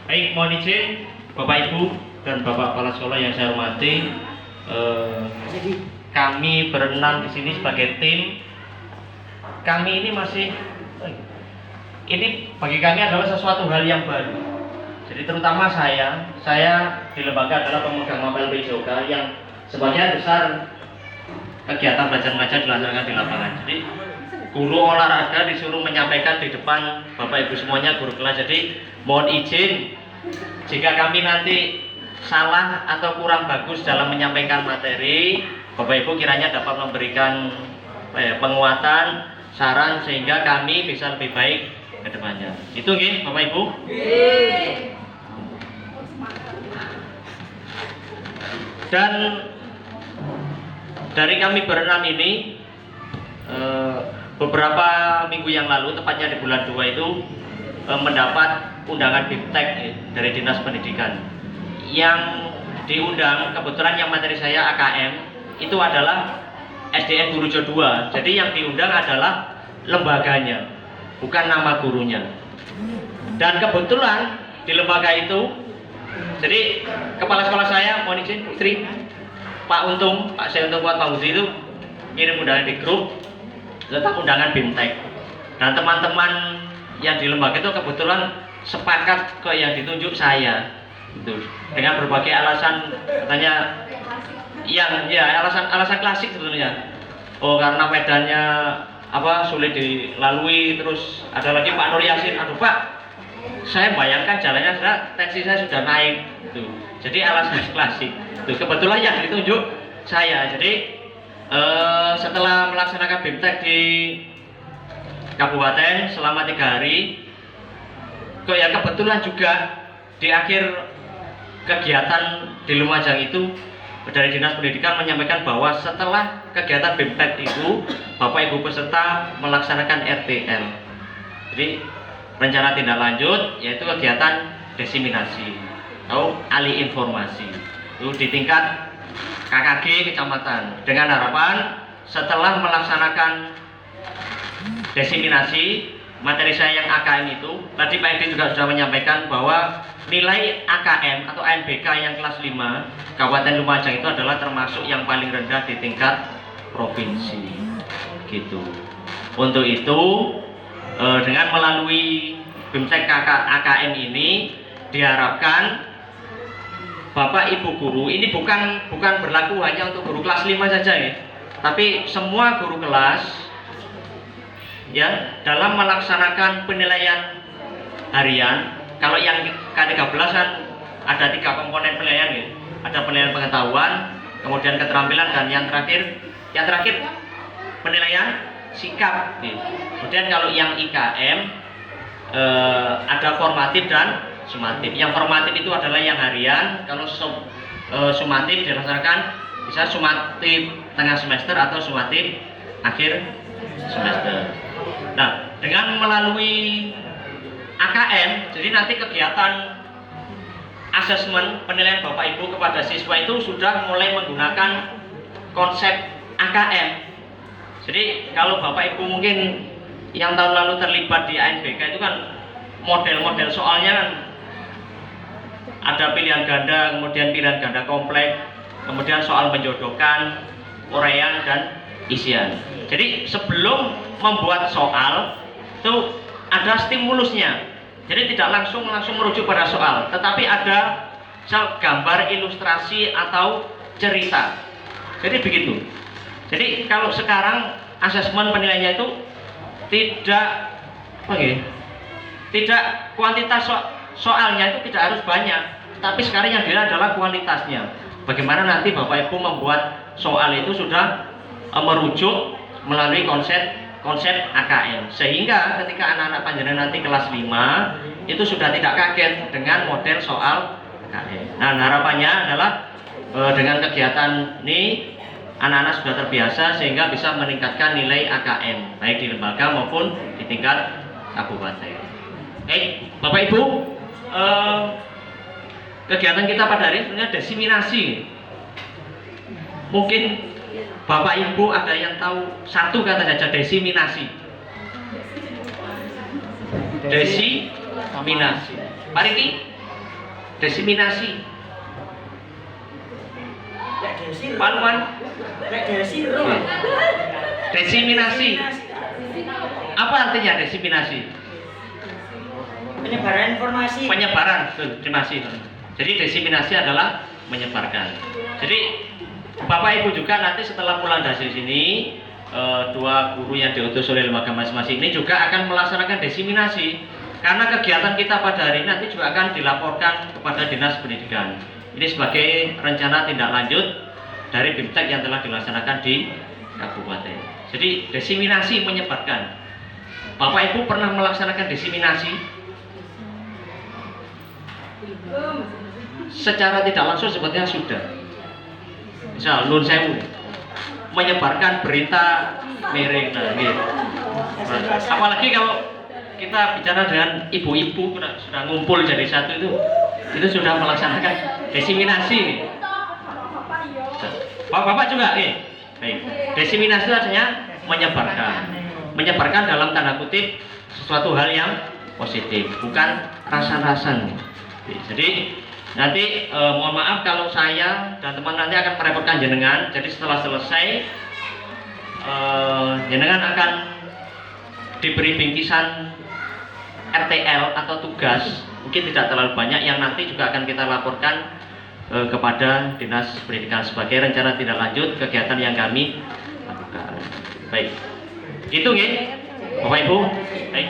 Baik, mohon izin Bapak Ibu dan Bapak Kepala Sekolah yang saya hormati, kami berenam di sini sebagai tim. Kami ini ini bagi kami adalah sesuatu hal yang baru. Jadi terutama saya di lembaga adalah pemegang mapel PJOK yang sebagian besar kegiatan belajar mengajar dilaksanakan di lapangan. Jadi guru olahraga disuruh menyampaikan di depan Bapak Ibu semuanya guru kelas. Jadi mohon izin jika kami nanti salah atau kurang bagus dalam menyampaikan materi, Bapak Ibu kiranya dapat memberikan penguatan, saran sehingga kami bisa lebih baik ke depannya. Itu nggih Bapak Ibu? Dan dari kami berenam ini beberapa minggu yang lalu, tepatnya di bulan 2 itu mendapat undangan BIMTEK dari Dinas Pendidikan. Yang diundang, kebetulan yang materi saya AKM itu adalah SDN Gurujo 2. Jadi yang diundang adalah lembaganya, bukan nama gurunya. Dan kebetulan di lembaga itu, jadi kepala sekolah saya, mohon izin istri Pak Untung, Pak Saya Untung Kuat Pak Budi itu ngirim undangan di grup tentang undangan BIMTEK. Dan teman-teman yang di lembaga itu kebetulan sepakat ke yang ditunjuk saya, gitu. Dengan berbagai alasan, katanya yang alasan klasik sebetulnya. Oh, karena medannya sulit dilalui, terus ada lagi Pak Nur Yasin, aduh Pak, saya bayangkan jalannya tensi saya sudah naik, gitu. Jadi alasan klasik. Tuh, kebetulan yang ditunjuk saya. Jadi setelah melaksanakan BIMTEK di kabupaten selama 3 hari, kok ya kebetulan juga di akhir kegiatan di Lumajang itu dari Dinas Pendidikan menyampaikan bahwa setelah kegiatan BIMTEK itu Bapak Ibu peserta melaksanakan RTL. Jadi rencana tindak lanjut yaitu kegiatan diseminasi atau alih informasi itu di tingkat KKG kecamatan, dengan harapan setelah melaksanakan diseminasi materi saya yang AKM itu, tadi Pak Edi juga sudah menyampaikan bahwa nilai AKM atau AMBK yang kelas 5 Kabupaten Lumajang itu adalah termasuk yang paling rendah di tingkat provinsi, gitu. Untuk itu dengan melalui BIMTEK AKM ini diharapkan Bapak Ibu guru ini bukan berlaku hanya untuk guru kelas 5 saja ya, tapi semua guru kelas ya dalam melaksanakan penilaian harian. Kalau yang K13 kan ada 3 komponen penilaian ya. Ada penilaian pengetahuan, kemudian keterampilan, dan yang terakhir penilaian sikap. Kemudian kalau yang IKM ada formatif dan sumatif. Yang formatif itu adalah yang harian. Kalau sumatif dilaksanakan bisa sumatif tengah semester atau sumatif akhir semester. Nah, dengan melalui AKM, jadi nanti kegiatan asesmen penilaian Bapak Ibu kepada siswa itu sudah mulai menggunakan konsep AKM. Jadi kalau Bapak Ibu mungkin yang tahun lalu terlibat di ANBK itu kan model-model soalnya kan ada pilihan ganda, kemudian pilihan ganda kompleks, kemudian soal menjodohkan, uraian, dan isian. Jadi sebelum membuat soal itu ada stimulusnya. Jadi tidak langsung merujuk pada soal, tetapi ada gambar ilustrasi atau cerita. Jadi begitu. Jadi kalau sekarang asesmen penilaiannya itu tidak kuantitas soalnya itu tidak harus banyak, tapi sekarang yang dilihat adalah kualitasnya. Bagaimana nanti Bapak Ibu membuat soal itu sudah merujuk melalui konsep AKM, sehingga ketika anak-anak panjenengan nanti kelas 5 itu sudah tidak kaget dengan model soal AKM. Nah, harapannya adalah dengan kegiatan ini anak-anak sudah terbiasa sehingga bisa meningkatkan nilai AKM baik di lembaga maupun di tingkat kabupaten. Bapak Ibu, kegiatan kita pada hari ini sebenarnya diseminasi. Mungkin Bapak Ibu ada yang tahu satu kata saja, diseminasi. Desiminasi. Pak Riki, Desiminasi. Panuan. Desiminasi. Apa artinya desiminasi? Penyebaran informasi. Penyebaran, terima kasih. Jadi desiminasi adalah menyebarkan. Jadi Bapak Ibu juga nanti setelah pulang dari sini, dua guru yang diutus oleh lembaga masing-masing ini juga akan melaksanakan desiminasi. Karena kegiatan kita pada hari ini nanti juga akan dilaporkan kepada Dinas Pendidikan. Ini sebagai rencana tindak lanjut dari BIMTEK yang telah dilaksanakan di kabupaten. Jadi desiminasi menyebarkan. Bapak Ibu pernah melaksanakan desiminasi? Secara tidak langsung sebetulnya sudah. Misal Nun Sewu menyebarkan berita miring, nah, gitu. Apalagi kalau kita bicara dengan ibu-ibu sudah ngumpul jadi satu itu sudah melaksanakan desiminasi. Bapak juga baik. Desiminasi itu artinya menyebarkan dalam tanda kutip sesuatu hal yang positif, bukan rasan-rasan. Jadi nanti mohon maaf kalau saya dan teman nanti akan merepotkan jenengan. Jadi setelah selesai jenengan akan diberi bingkisan RTL atau tugas, mungkin tidak terlalu banyak, yang nanti juga akan kita laporkan kepada Dinas Pendidikan sebagai rencana tindak lanjut kegiatan yang kami lakukan. Baik, gitu nggih, Bapak Ibu. Baik.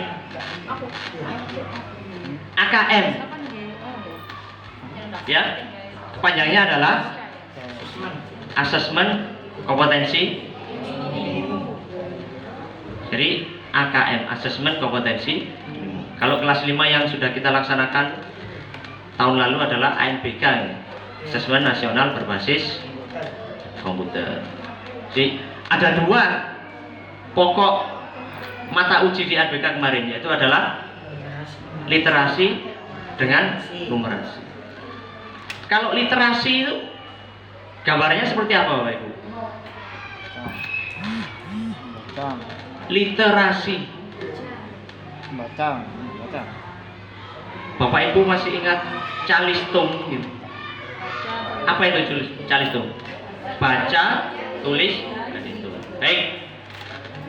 AKM, ya, kepanjangnya adalah Asesmen Kompetensi. Jadi AKM, Asesmen Kompetensi. Kalau kelas 5 yang sudah kita laksanakan tahun lalu adalah ANBK, Asesmen Nasional Berbasis Komputer. Jadi ada dua pokok mata uji di ANBK kemarin, yaitu adalah literasi dengan numerasi. Kalau literasi itu gambarnya seperti apa, Bapak Ibu? Literasi. Baca. Bapak Ibu masih ingat calistung gitu? Apa itu calistung? Baca, tulis, dan itu. Baik.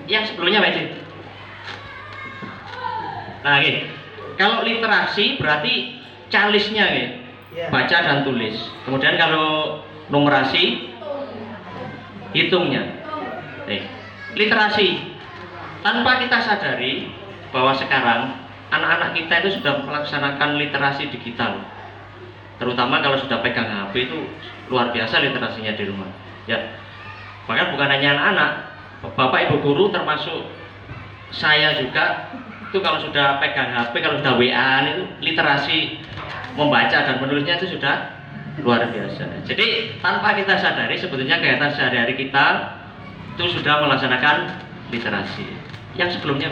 Yang sebelumnya Pak Edi. Nah, gitu. Kalau literasi berarti calisnya gitu. Baca dan tulis. Kemudian kalau numerasi hitungnya. Baik. Literasi. Tanpa kita sadari bahwa sekarang anak-anak kita itu sudah melaksanakan literasi digital, terutama kalau sudah pegang HP itu luar biasa literasinya di rumah. Ya, bahkan bukan hanya anak-anak, Bapak Ibu guru termasuk saya juga itu kalau sudah pegang HP, kalau sudah WA itu literasi membaca dan menulisnya itu sudah luar biasa. Jadi tanpa kita sadari sebetulnya kegiatan sehari-hari kita itu sudah melaksanakan literasi. Yang sebelumnya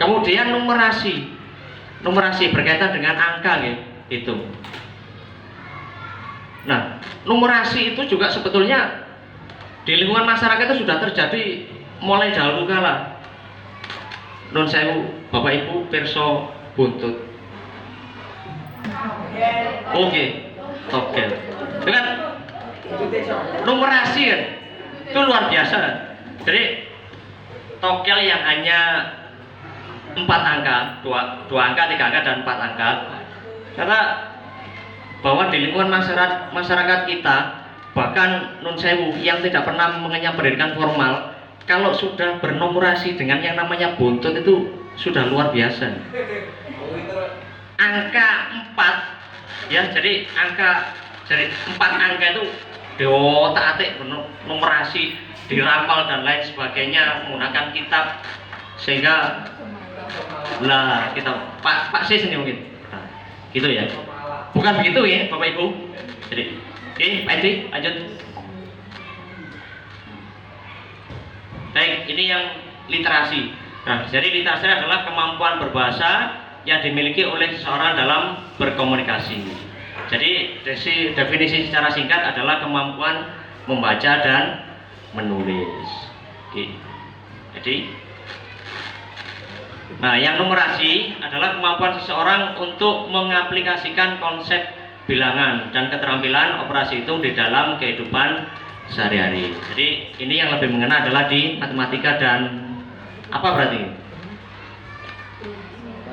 kemudian numerasi berkaitan dengan angka gitu. Nah, numerasi itu juga sebetulnya di lingkungan masyarakat itu sudah terjadi mulai dahulu kala. Nun sewu, Bapak Ibu pirsa buntut. Oke. Dengan numerasi kan itu luar biasa. Jadi tokel yang hanya 4 angka, 2 angka, 3 angka, dan 4 angka. Karena bahwa di lingkungan masyarakat kita, bahkan nun sewu yang tidak pernah mengenyam pendidikan formal, kalau sudah bernumerasi dengan yang namanya buntut itu sudah luar biasa. Angka 4 ya, jadi 4 angka itu diotak-atik numerasi, diramal dan lain sebagainya menggunakan kitab, sehingga lah kita Pak Sis ini mungkin nah, gitu ya, bukan begitu ya Bapak Ibu. Jadi Pak Edi lanjut. Baik, ini yang literasi. Nah, jadi literasi adalah kemampuan berbahasa yang dimiliki oleh seseorang dalam berkomunikasi. Jadi definisi secara singkat adalah kemampuan membaca dan menulis. Oke. Jadi Nah, yang numerasi adalah kemampuan seseorang untuk mengaplikasikan konsep bilangan dan keterampilan operasi hitung di dalam kehidupan sehari-hari. Jadi ini yang lebih mengena adalah di matematika dan apa berarti?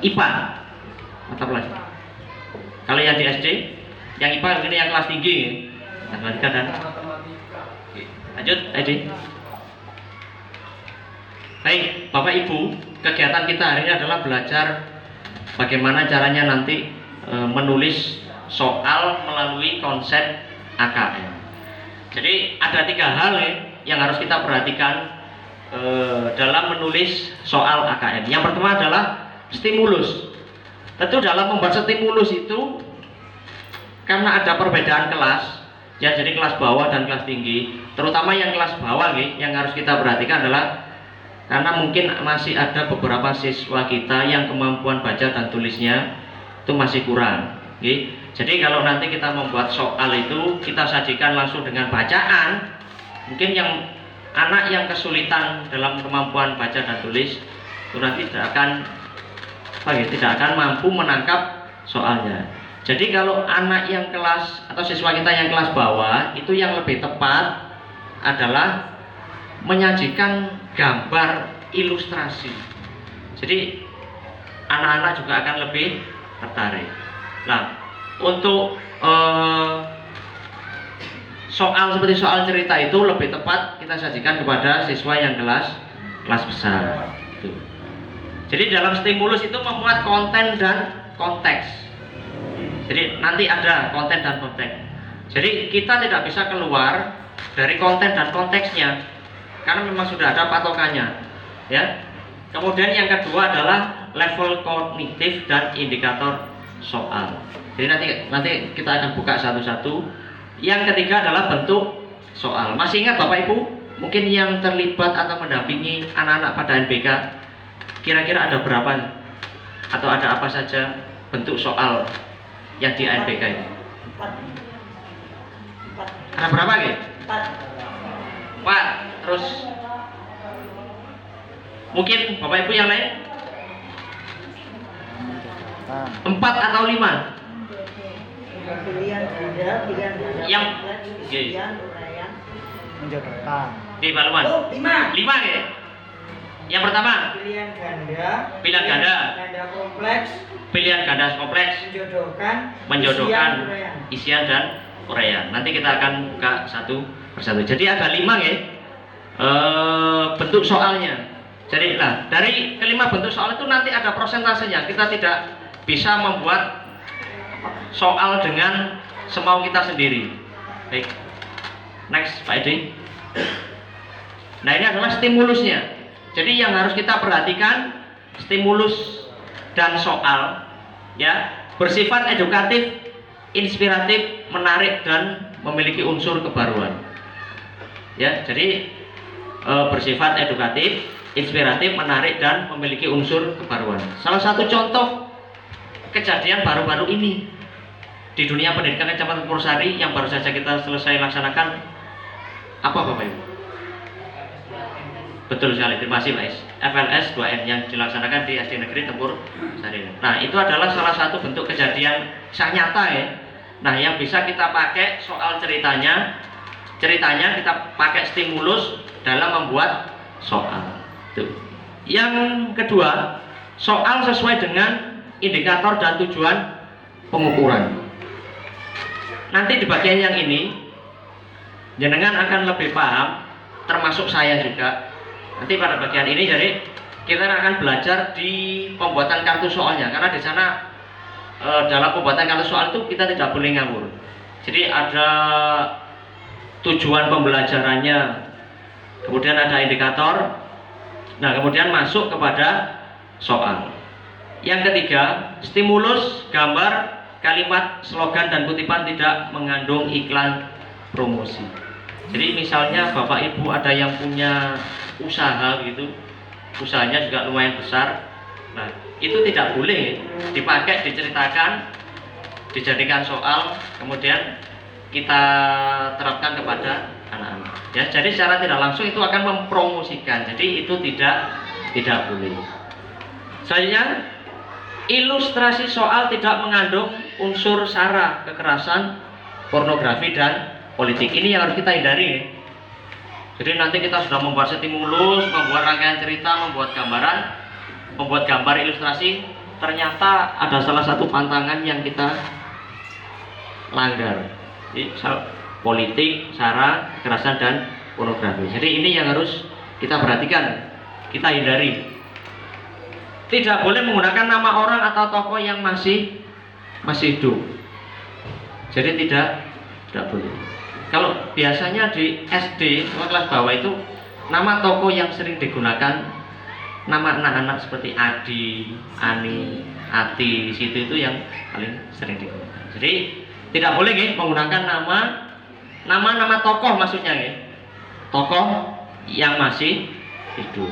IPA mata pelajaran. Kalau yang di SD, yang IPA ini yang kelas tinggi, matematika dan lanjut, Edi. Baik, Bapak Ibu, kegiatan kita hari ini adalah belajar bagaimana caranya nanti menulis soal melalui konsep AKM. Jadi ada 3 hal yang harus kita perhatikan dalam menulis soal AKM. Yang pertama adalah stimulus. Tentu dalam membuat stimulus itu karena ada perbedaan kelas, ya, jadi kelas bawah dan kelas tinggi. Terutama yang kelas bawah yang harus kita perhatikan adalah karena mungkin masih ada beberapa siswa kita yang kemampuan baca dan tulisnya itu masih kurang. Jadi kalau nanti kita membuat soal itu kita sajikan langsung dengan bacaan, mungkin yang anak yang kesulitan dalam kemampuan baca dan tulis itu nanti tidak akan mampu menangkap soalnya. Jadi kalau anak yang kelas atau siswa kita yang kelas bawah itu yang lebih tepat adalah menyajikan gambar ilustrasi. Jadi anak-anak juga akan lebih tertarik. Nah, untuk soal seperti soal cerita itu lebih tepat kita sajikan kepada siswa yang kelas besar. Jadi dalam stimulus itu memuat konten dan konteks. Jadi nanti ada konten dan konteks. Jadi kita tidak bisa keluar dari konten dan konteksnya karena memang sudah ada patokannya, ya. Kemudian yang kedua adalah level kognitif dan indikator soal. Jadi nanti kita akan buka satu-satu. Yang ketiga adalah bentuk soal. Masih ingat Bapak Ibu? Mungkin yang terlibat atau mendampingi anak-anak pada NBK, kira-kira ada berapa atau ada apa saja bentuk soal yang di NBK ini? 4. Ada berapa gitu? 4. Terus mungkin Bapak Ibu yang lain? 4 atau 5? Pilihan ganda, yang menjodohkan. Di Baluan. 5 ya? Yang pertama Pilihan ganda. Ganda kompleks. Pilihan ganda kompleks. Menjodohkan isian dan uraian. Nanti kita akan buka satu persatu. Jadi ada 5 ya. Bentuk soalnya. Jadi dari kelima bentuk soal itu nanti ada persentasenya. Kita tidak bisa membuat soal dengan semau kita sendiri. Baik. Next, Pak Edi. Nah, ini adalah stimulusnya. Jadi yang harus kita perhatikan stimulus dan soal, ya, bersifat edukatif, inspiratif, menarik dan memiliki unsur kebaruan. Ya, jadi bersifat edukatif, inspiratif, menarik dan memiliki unsur kebaruan. Salah satu contoh kejadian baru-baru ini di dunia pendidikan Kecamatan Purwosari yang baru saja kita selesai laksanakan apa Bapak Ibu? Betul sekali, terima kasih Pak. FLS 2N yang dilaksanakan di SD Negeri Tempur Sari. Nah, itu adalah salah satu bentuk kejadian kisah nyata ya. Nah, yang bisa kita pakai soal ceritanya kita pakai stimulus dalam membuat soal. Tuh. Yang kedua, soal sesuai dengan indikator dan tujuan pengukuran. Nanti di bagian yang ini jenengan akan lebih paham, termasuk saya juga. Nanti pada bagian ini jadi kita akan belajar di pembuatan kartu soalnya, karena di sana dalam pembuatan kartu soal itu kita tidak boleh ngawur. Jadi ada tujuan pembelajarannya, kemudian ada indikator, nah kemudian masuk kepada soal. Yang ketiga, stimulus, gambar, kalimat, slogan dan kutipan tidak mengandung iklan promosi. Jadi misalnya Bapak Ibu ada yang punya usaha gitu, usahanya juga lumayan besar, nah itu tidak boleh dipakai, diceritakan, dijadikan soal, kemudian kita terapkan kepada anak-anak. Ya, jadi secara tidak langsung itu akan mempromosikan. Jadi itu tidak boleh. Selanjutnya, ilustrasi soal tidak mengandung unsur sara, kekerasan, pornografi, dan politik. Ini yang harus kita hindari. Jadi nanti kita sudah membuat stimulus, membuat rangkaian cerita, membuat gambaran, membuat gambar ilustrasi, ternyata ada salah satu pantangan yang kita langgar. Jadi, politik, sara, kekerasan, dan pornografi. Jadi ini yang harus kita perhatikan, kita hindari. Tidak boleh menggunakan nama orang atau tokoh yang masih hidup. Jadi tidak boleh. Kalau biasanya di SD kelas bawah itu nama tokoh yang sering digunakan nama anak-anak seperti Adi, Ani, Ati, situ itu yang paling sering digunakan. Jadi tidak boleh menggunakan nama tokoh, maksudnya tokoh yang masih hidup.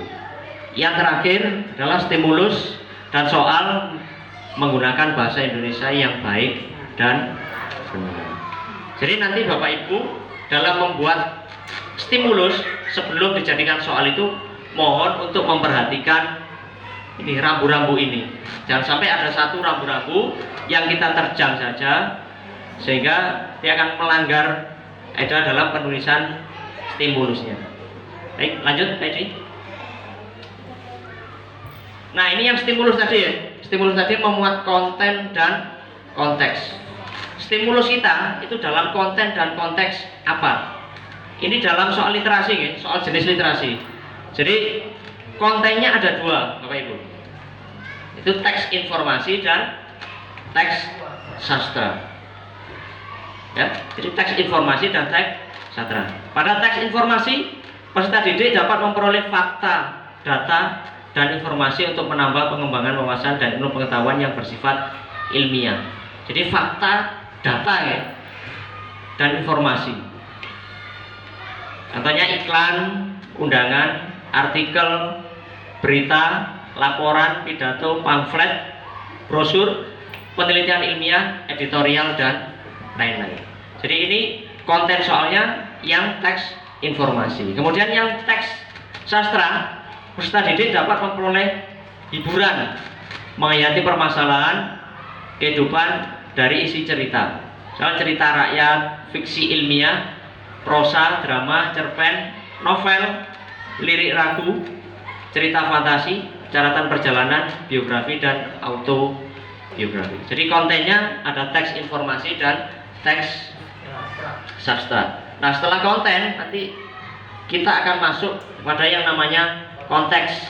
Yang terakhir adalah stimulus dan soal menggunakan bahasa Indonesia yang baik dan benar. Jadi nanti Bapak Ibu dalam membuat stimulus sebelum dijadikan soal itu mohon untuk memperhatikan ini rambu-rambu ini. Jangan sampai ada satu rambu-rambu yang kita terjang saja sehingga dia akan melanggar etika dalam penulisan stimulusnya. Baik, lanjut Pak Edi. Nah, ini yang stimulus tadi ya. Stimulus tadi memuat konten dan konteks. Stimulus kita itu dalam konten dan konteks apa? Ini dalam soal literasi ya, soal jenis literasi. Jadi kontennya ada dua, Bapak Ibu. Itu teks informasi dan teks sastra. Ya, jadi teks informasi dan teks sastra. Pada teks informasi, peserta didik dapat memperoleh fakta, data, dan informasi untuk menambah pengembangan wawasan dan ilmu pengetahuan yang bersifat ilmiah. Jadi fakta, data ya, dan informasi. Contohnya iklan, undangan, artikel, berita, laporan, pidato, pamflet, brosur, penelitian ilmiah, editorial, dan lain-lain. Jadi ini konten soalnya yang teks informasi. Kemudian yang teks sastra, peserta didik dapat memperoleh hiburan, menghayati permasalahan kehidupan dari isi cerita. Soal cerita rakyat, fiksi ilmiah, prosa, drama, cerpen, novel, lirik ragu, cerita fantasi, catatan perjalanan, biografi, dan autobiografi. Jadi kontennya ada teks informasi dan teks sastra. Nah, setelah konten nanti kita akan masuk pada yang namanya konteks.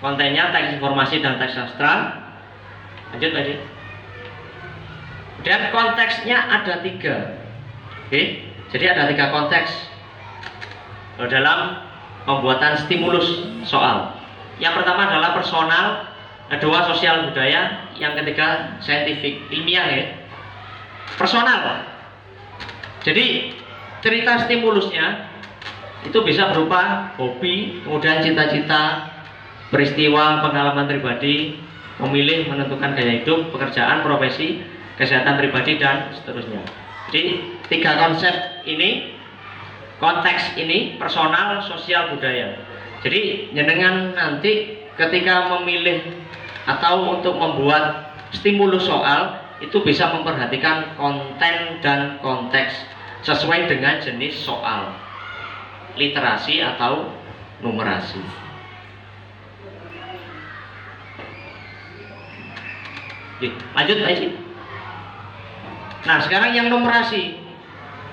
Kontennya teks informasi dan teks sastra. Lanjut tadi. Dan konteksnya ada 3. Oke, jadi ada 3 konteks dalam pembuatan stimulus soal. Yang pertama adalah personal, kedua sosial budaya, yang ketiga saintifik ilmiah ya. Personal. Jadi cerita stimulusnya itu bisa berupa hobi, kemudian cita-cita, peristiwa, pengalaman pribadi, memilih, menentukan gaya hidup, pekerjaan, profesi, kesehatan pribadi, dan seterusnya. Jadi 3 konsep ini, konteks ini, personal, sosial, budaya. Jadi jenengan nanti ketika memilih atau untuk membuat stimulus soal itu bisa memperhatikan konten dan konteks sesuai dengan jenis soal, literasi atau numerasi. Lanjut Pak Isi. Nah, sekarang yang numerasi.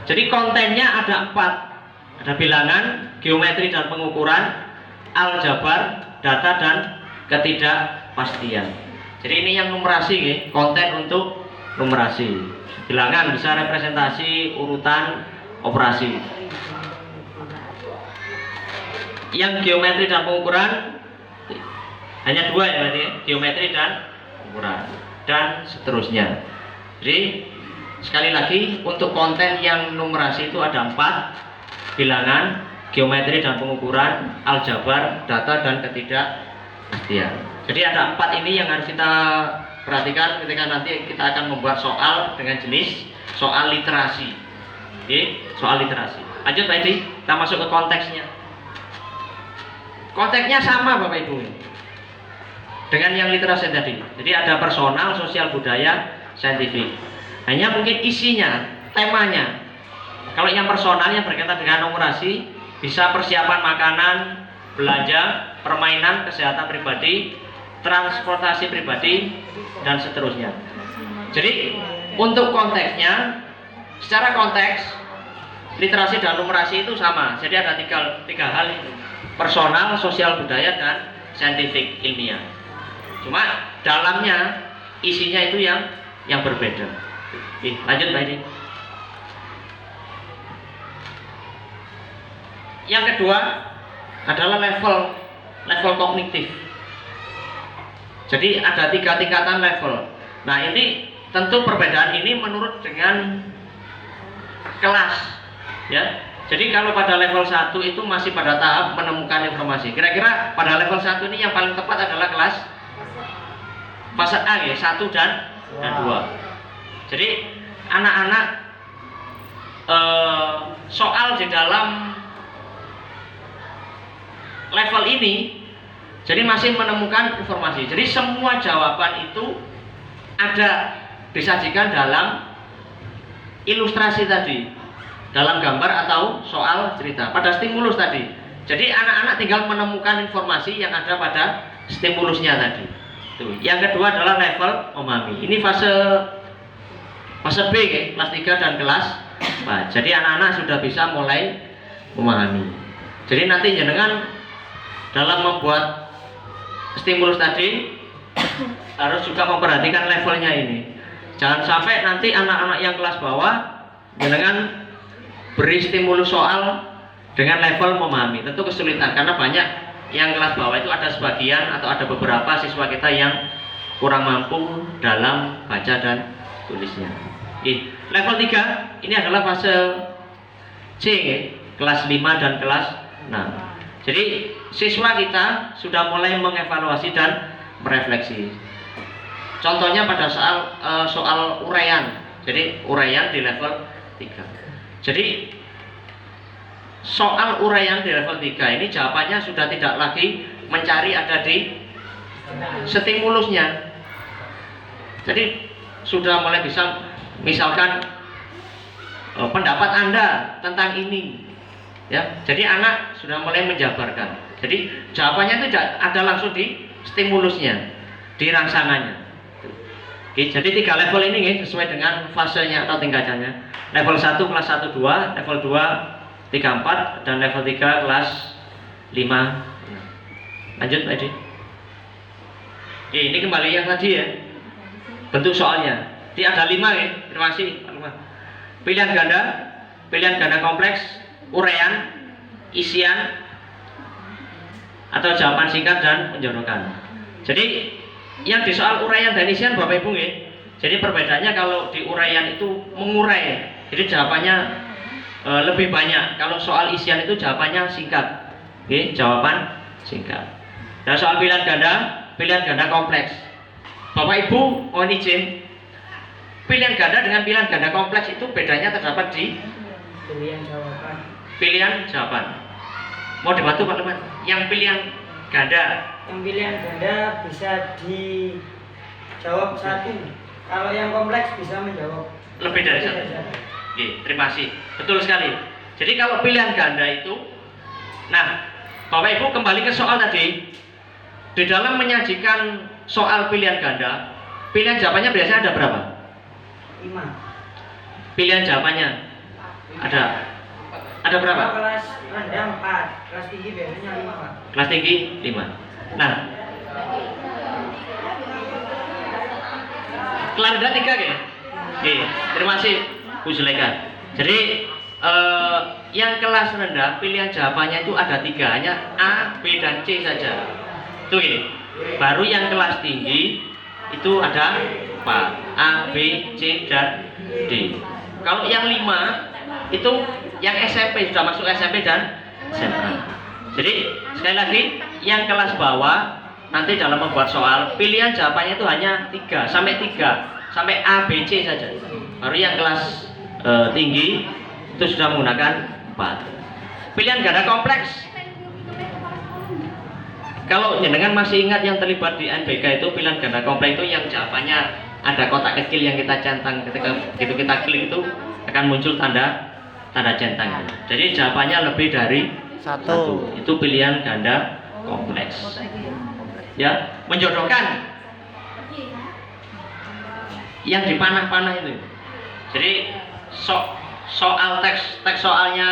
Jadi kontennya ada 4. Ada bilangan, geometri dan pengukuran, aljabar, data, dan ketidakpastian. Jadi ini yang numerasi ya, konten untuk numerasi. Bilangan bisa representasi urutan operasi. Yang geometri dan pengukuran hanya 2 ya berarti ya, geometri dan pengukuran, dan seterusnya. Jadi sekali lagi untuk konten yang numerasi itu ada 4: bilangan, geometri dan pengukuran, aljabar, data, dan ketidakpastian. Jadi ada 4 ini yang harus kita perhatikan ketika nanti kita akan membuat soal dengan jenis soal literasi. Oke, soal literasi. Lanjut Pak Edi, kita masuk ke konteksnya. Konteksnya sama Bapak Ibu. dengan yang literasi tadi. Jadi ada personal, sosial, budaya, saintifik. Hanya mungkin isinya, temanya. Kalau yang personal yang berkaitan dengan numerasi, bisa persiapan makanan, belanja, permainan, kesehatan pribadi, transportasi pribadi, dan seterusnya. Jadi untuk konteksnya, secara konteks literasi dan numerasi itu sama. Jadi ada tiga hal itu: personal, sosial, budaya, dan saintifik ilmiah. Cuma dalamnya isinya itu yang berbeda. Oke, lanjut Mbak Edi. Yang kedua adalah level kognitif. Jadi ada 3 tingkatan level. Nah ini tentu perbedaan ini menurut dengan kelas, ya. Jadi kalau pada level 1 itu masih pada tahap menemukan informasi. Kira-kira pada level 1 ini yang paling tepat adalah kelas fase A ya, 1 dan 2. Jadi anak-anak soal di dalam level ini jadi masih menemukan informasi. Jadi semua jawaban itu ada disajikan dalam ilustrasi tadi, dalam gambar atau soal cerita pada stimulus tadi. Jadi anak-anak tinggal menemukan informasi yang ada pada stimulusnya tadi. Tuh. Yang kedua adalah level memahami. Ini fase B ya, kelas 3 dan kelas 4. Jadi anak-anak sudah bisa mulai memahami. Jadi nanti jenengan dalam membuat stimulus tadi harus juga memperhatikan levelnya ini. Jangan sampai nanti anak-anak yang kelas bawah jenengan beri stimulus soal dengan level memahami. Tentu kesulitan karena banyak yang kelas bawah itu ada sebagian atau ada beberapa siswa kita yang kurang mampu dalam baca dan tulisnya. Oke. Level 3 ini adalah fase C ya, kelas 5 dan kelas 6. Jadi siswa kita sudah mulai mengevaluasi dan merefleksi. Contohnya pada soal uraian. Jadi uraian di level 3. Jadi soal uraian di level 3 ini jawabannya sudah tidak lagi mencari ada di stimulusnya. Jadi sudah mulai bisa misalkan pendapat Anda tentang ini. Ya, jadi anak sudah mulai menjabarkan. Jadi jawabannya itu ada langsung di stimulusnya, di rangsangannya. Oke, jadi 3 level ini ya, sesuai dengan fasenya atau tingkatannya. Level 1 kelas 1 2, level 2 3 4, dan level 3 kelas 5. Lanjut Pak Edi. Oke, ini kembali yang tadi ya. Bentuk soalnya. Jadi ada 5 ya. Terima kasih Pak Lukman. Pilihan ganda kompleks, uraian, isian, atau jawaban singkat dan menjorokan. Jadi yang di soal uraian dan isian Bapak Ibu ya. Jadi perbedaannya kalau di uraian itu mengurai, jadi jawabannya lebih banyak. Kalau soal isian itu jawabannya singkat. Oke, jawaban singkat. Dan soal pilihan ganda kompleks. Bapak Ibu mohon izin, pilihan ganda dengan pilihan ganda kompleks itu bedanya terdapat di pilihan jawaban. Mau dibantu Pak Leman? Yang pilihan ganda. Yang pilihan ganda bisa dijawab 1. Kalau yang kompleks bisa menjawab lebih dari 1. Oke, terima kasih. Betul sekali. Jadi kalau pilihan ganda itu, nah Bapak Ibu kembali ke soal tadi. Di dalam menyajikan soal pilihan ganda, pilihan jawabannya biasanya ada berapa? 5. Pilihan jawabannya ada berapa? Kalau kelas rendah 4, kelas tinggi biasanya 5 Pak. Kelas tinggi 5. Nah, kelas rendah 3 ya? Oke, terima kasih Bu Zulaika. Jadi yang kelas rendah pilihan jawabannya itu ada 3, hanya A, B, dan C saja. Itu gini. Baru yang kelas tinggi itu ada 4, A, B, C, dan D. Kalau yang 5 itu yang SMP, sudah masuk SMP dan SMA. Jadi sekali lagi yang kelas bawah nanti dalam membuat soal pilihan jawabannya itu hanya 3 sampai A, B, C saja. Baru yang kelas tinggi itu sudah menggunakan 4. Pilihan ganda kompleks. Kalau jenengan masih ingat yang terlibat di NBK itu pilihan ganda kompleks itu yang jawabannya ada kotak kecil yang kita centang, ketika itu kita klik itu akan muncul tanda centang. Jadi jawabannya lebih dari satu. Itu pilihan ganda kompleks. Ya, menjodohkan yang dipanah-panah itu. Jadi soal teks soalnya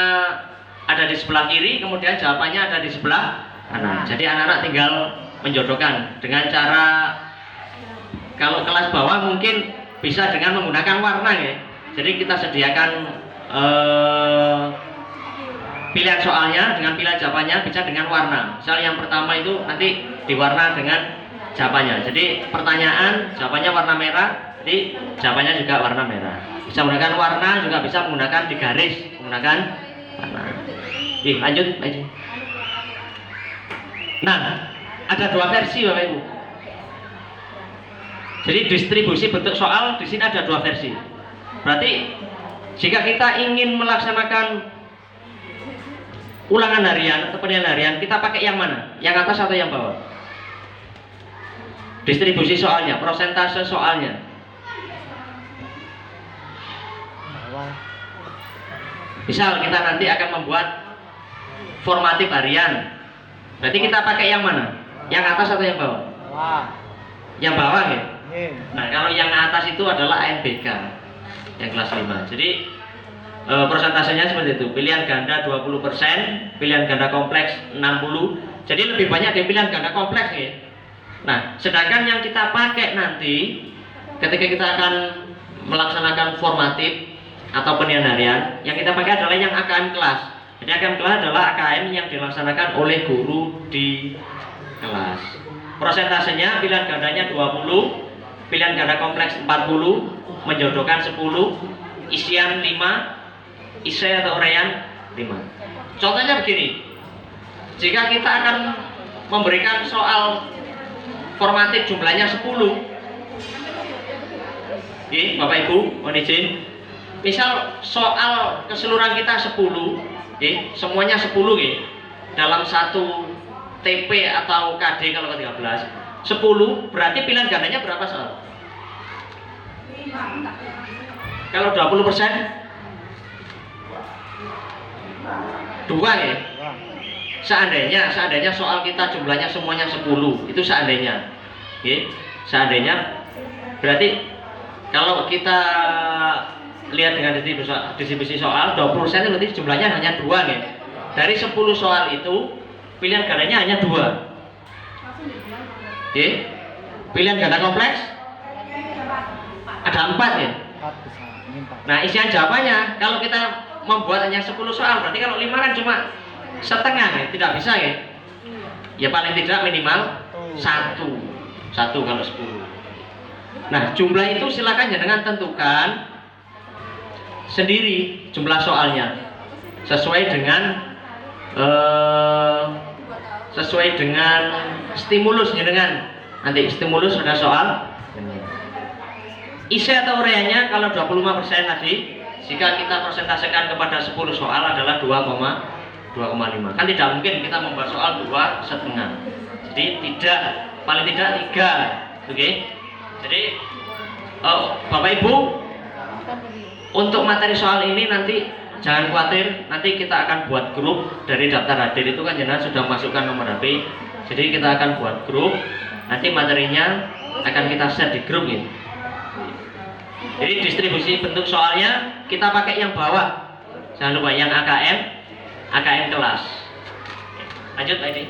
ada di sebelah kiri, kemudian jawabannya ada di sebelah kanan. Jadi anak-anak tinggal menjodohkan dengan cara, kalau kelas bawah mungkin bisa dengan menggunakan warna ya. Jadi kita sediakan pilihan soalnya dengan pilihan jawabannya bisa dengan warna. Misal yang pertama itu nanti diwarna dengan jawabannya. Jadi pertanyaan jawabannya warna merah, jadi jawabannya juga warna merah. Bisa menggunakan warna, juga bisa menggunakan di garis, menggunakan warna. Lanjut. Nah, ada dua versi Bapak Ibu. Jadi distribusi bentuk soal di sini ada dua versi. Berarti jika kita ingin melaksanakan ulangan harian atau penilaian harian, kita pakai yang mana? Yang atas atau yang bawah? Distribusi soalnya, persentase soalnya. Misal kita nanti akan membuat formatif harian, berarti kita pakai yang mana? Yang atas atau yang bawah? Yang bawah ya? Nah, kalau yang atas itu adalah ANBK yang kelas 5. Jadi persentasenya seperti itu. Pilihan ganda 20%, pilihan ganda kompleks 60. Jadi lebih banyak di pilihan ganda kompleks ya. Nah, sedangkan yang kita pakai nanti ketika kita akan melaksanakan formatif atau penilaian harian, yang kita pakai adalah yang AKM kelas. Jadi AKM kelas adalah AKM yang dilaksanakan oleh guru di kelas. Persentasenya pilihan gandanya 20, pilihan ganda kompleks 40, menjodohkan 10, isian 5, isi atau uraian 5. Contohnya begini, jika kita akan memberikan soal formatif jumlahnya 10, Bapak Ibu mohon izin, misal soal keseluruhan kita 10, semuanya 10 dalam satu TP atau KD kalau ke 13, 10 berarti pilihan gandanya berapa soal? Kalau 20% 2 ya. Seandainya soal kita jumlahnya semuanya 10, itu seandainya. Seandainya berarti kalau kita lihat dengan distribusi soal 20% itu berarti jumlahnya hanya 2 ya. Dari 10 soal itu pilihan gandanya hanya 2. Pilihan ganda kompleks ada 4 ya. Nah, isian jawabannya kalau kita membuat hanya 10 soal, berarti kalau 5 kan cuma setengah ya, tidak bisa ya. Ya paling tidak minimal 1 kalau 10. Nah, jumlah itu silakan jangan tentukan sendiri jumlah soalnya sesuai dengan stimulusnya. Dengan nanti stimulus ada soal isi atau uraiannya kalau 25% tadi, jika kita persentasekan kepada 10 soal adalah 2,5. Kan tidak mungkin kita membuat soal 2,5. Jadi paling tidak 3. Oke. Jadi Bapak Ibu, untuk materi soal ini nanti jangan khawatir, nanti kita akan buat grup dari daftar hadir itu kan jenengan sudah masukkan nomor HP. Jadi kita akan buat grup, nanti materinya akan kita share di grup ini. Jadi distribusi bentuk soalnya kita pakai yang bawah, jangan lupa yang AKM kelas. Lanjut Pak Edi.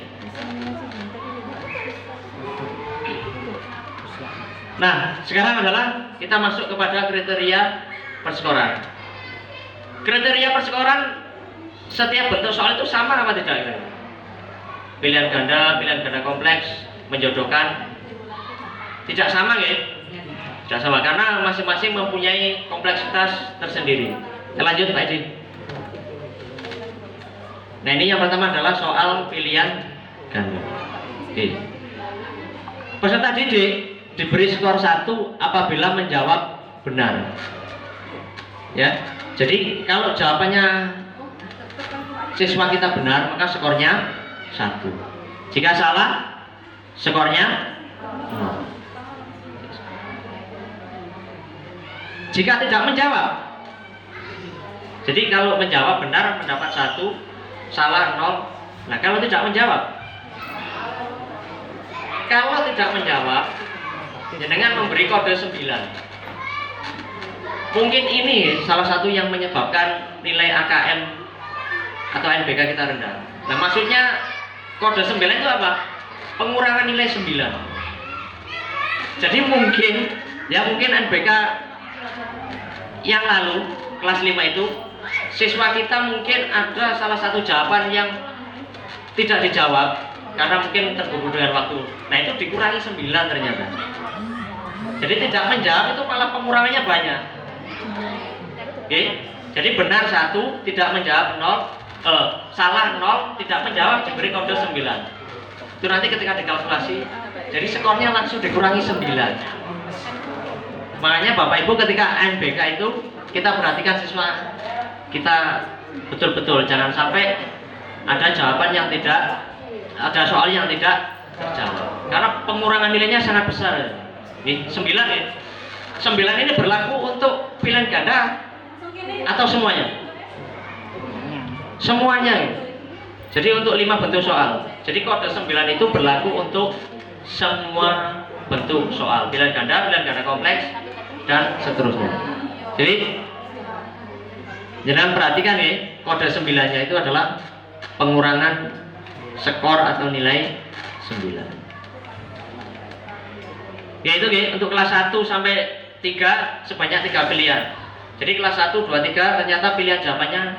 Nah, sekarang adalah kita masuk kepada kriteria perskoran. Kriteria perskoran setiap bentuk soal itu sama apa tidak? Pilihan ganda kompleks, menjodohkan tidak sama ya? Tidak sama karena masing-masing mempunyai kompleksitas tersendiri. Lanjut Pak Edi. Nah, ini yang pertama adalah soal pilihan ganda. Oke. Peserta didik diberi skor 1 apabila menjawab benar. Ya. Jadi kalau jawabannya siswa kita benar, maka skornya 1. Jika salah, skornya 0. Jika tidak menjawab, jadi kalau menjawab benar mendapat 1, salah 0. Nah kalau tidak menjawab, dengan memberi kode 9. Mungkin ini salah satu yang menyebabkan nilai AKM atau NBK kita rendah. Nah maksudnya kode 9 itu apa? Pengurangan nilai 9. Jadi mungkin NBK yang lalu kelas 5 itu siswa kita mungkin ada salah satu jawaban yang tidak dijawab karena mungkin terburu dengan waktu. Nah itu dikurangi 9 ternyata. Jadi tidak menjawab itu malah pengurangannya banyak. Oke, jadi benar 1, tidak menjawab 0, salah 0, tidak menjawab diberi kode 9. Itu nanti ketika dikalkulasi, jadi skornya langsung dikurangi 9. Makanya Bapak Ibu ketika NBK itu kita perhatikan siswa kita betul-betul, jangan sampai ada jawaban yang tidak, ada soal yang tidak terjawab. Karena pengurangan nilainya sangat besar. 9 ya. 9 ini berlaku untuk pilihan ganda atau semuanya? Semuanya ya. Jadi untuk 5 bentuk soal. Jadi kode 9 itu berlaku untuk semua bentuk soal, pilihan ganda kompleks, dan seterusnya. Jadi jangan perhatikan ya, kode 9-nya itu adalah pengurangan skor atau nilai 9. Yaitu ya, untuk kelas 1 sampai 3 sebanyak 3 pilihan. Jadi kelas 1, 2, 3 ternyata pilihan jawabannya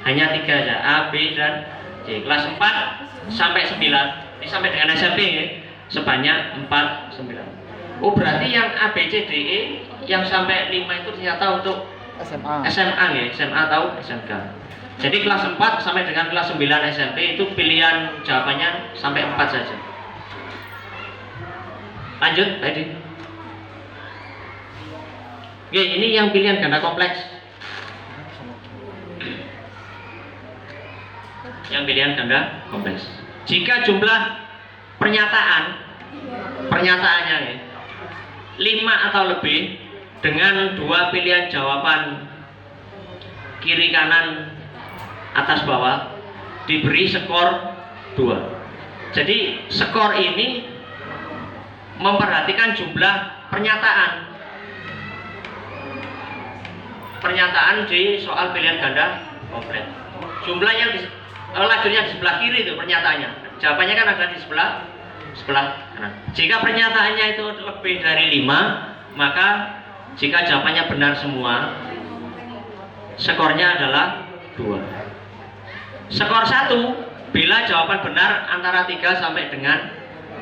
hanya 3 saja, A, B, dan C. Kelas 4 sampai 9, ini sampai dengan SMP ya, sebanyak 4, 9. Oh berarti yang A, B, C, D, E yang sampai 5 itu ternyata untuk SMA ya, SMA atau SMK. Jadi kelas 4 sampai dengan kelas 9 SMP itu pilihan jawabannya sampai 4 saja. Lanjut tadi. Oke, ini yang pilihan ganda kompleks. Yang pilihan ganda kompleks. Jika jumlah pernyataannya ya, 5 atau lebih dengan 2 pilihan jawaban kiri kanan atas bawah diberi skor 2. Jadi skor ini memperhatikan jumlah pernyataan di soal pilihan ganda kompleks. Jumlah yang lajurnya di sebelah kiri itu pernyataannya. Jawabannya kan ada di sebelah kanan. Jika pernyataannya itu lebih dari 5, maka jika jawabannya benar semua, skornya adalah 2. Skor 1 bila jawaban benar antara 3 sampai dengan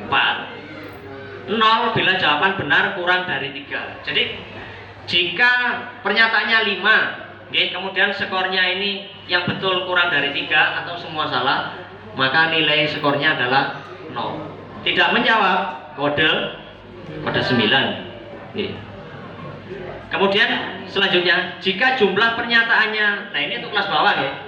4. 0 bila jawaban benar kurang dari 3. Jadi jika pernyataannya 5, kemudian skornya ini yang betul kurang dari 3 atau semua salah, maka nilai skornya adalah 0. Tidak menjawab kode 9. Kemudian selanjutnya, jika jumlah pernyataannya, nah ini untuk kelas bawah ya,